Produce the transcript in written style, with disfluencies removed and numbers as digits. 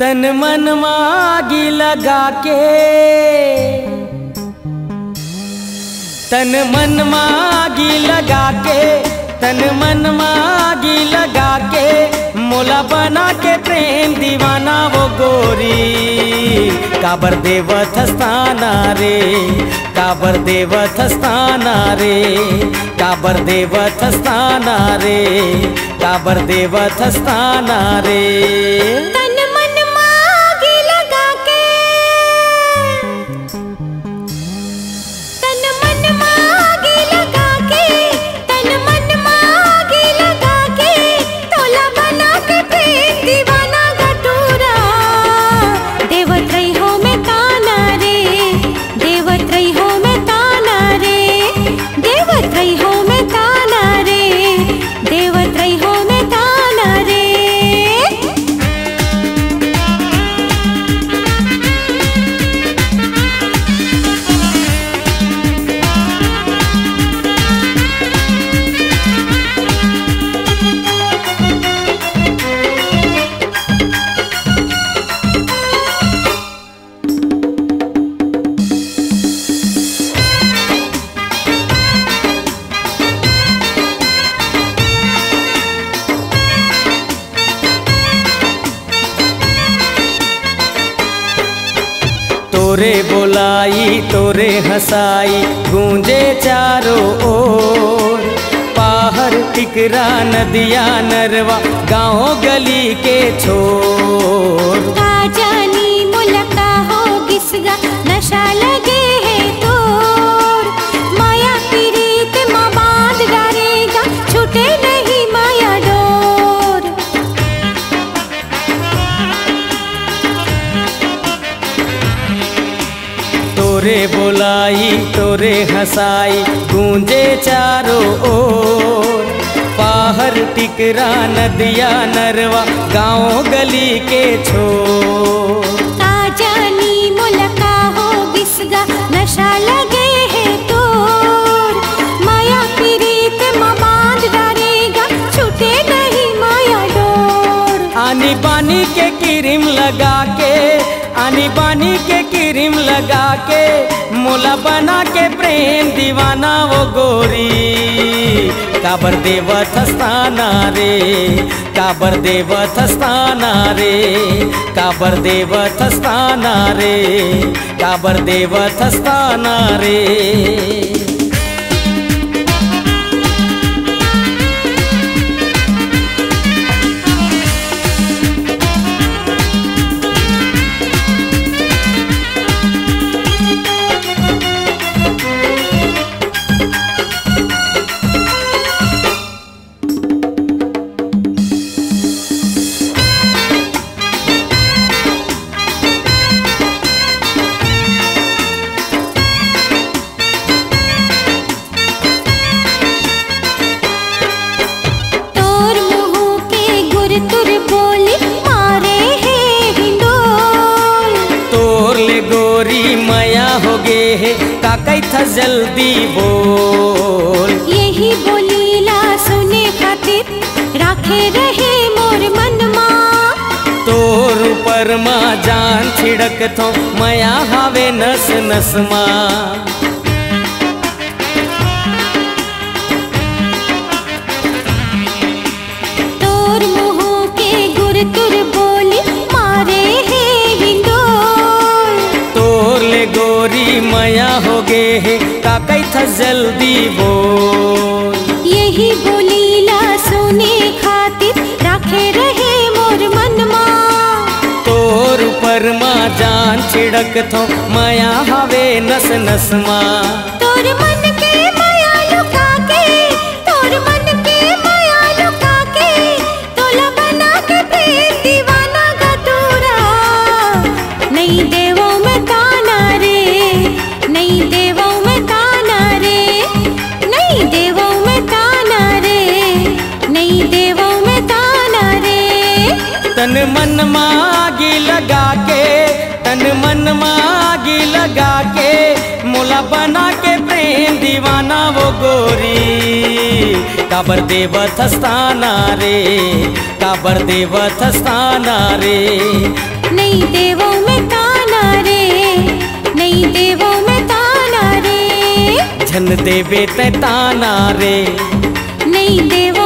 तन मन मागी लगा के, तन मन मागी लगा के, तन मन मागी लगा के, मोला बना के प्रेम दीवाना वो गोरी। काबर देवत हस्ताना रे, काबर देवत हस्ताना रे, काबर देवत हस्ताना रे, काबर देवत हस्ताना रे। तन मन मागी लगा के, तन मन मागी लगा के, तन मन मागी लगा के, तोला बना के प्रेम दीवाना गटूरा। देवत रही हो मैं ताना रे, देवत रही हो मैं ताना रे, देवत रही हो मैं ताना रे, देवत रही हो मैं ताना रे। तोरे बोलाई तोरे हंसाई गूंजे चारों ओर, पाहर टिकरा नदिया नरवा गाँव गली के छोर। का जानी मुलका हो किसगा नशा लगे है तोर, माया पीरीत माँ बांध डालेगा छूटे नहीं माया डोर। तोरे बोलाई तोरे हंसाई गूंजे चारों ओर, पाहर टिकरा नदिया नरवा गाँव गली के छोर। का जानी मुलका हो किसगा नशा लगे है तोर, माया पीरीत माँ बांध डालेगा छूटे नहीं माया डोर। आनी बानी के किरिम लगा के, आनी बानी के किरिम लगा के, मोला बना के प्रेम दीवाना वो गोरी। काबर देवत हस्ताना रे, काबर देवत हस्ताना रे, काबर देवत हस्ताना रे, काबर देवत हस्ताना रे। काकई था जल्दी बोल, यही बोलीला सुने खातिर राखे रहे मोर मन माँ। तोर ऊपर माँ जान छिड़क थो मया हावे नस नस माँ। तोर मुँह के गुर तुर बोली मारे है हिंदोल, तोर ले गोरी मया हो गे है काकई था जल्दी बोल। यही बोलीला सुने खातिर राखे रहे मोर मन माँ। तोर ऊपर माँ जान छिड़क थो मया हावे नस नस माँ। तोर मन के माया लुका के, तोर मन के माया लुका के, तोला बना के प्रेम दीवाना गटूरा। नहीं देवो मैं ताना रे, नहीं देवो मैं ताना रे, नहीं देवो मैं ताना रे, नहीं देवो मैं ताना रे। तन मन मागी लगा के, तन मन मागी लगा के, मोला बना के प्रेम दीवाना वो गोरी। काबर देवत हस्ताना रे, काबर देवत हस्ताना रे, नहीं देवो में ताना रे, नहीं देवो में ताना रे, झन देवे ते ताना रे, नहीं देवो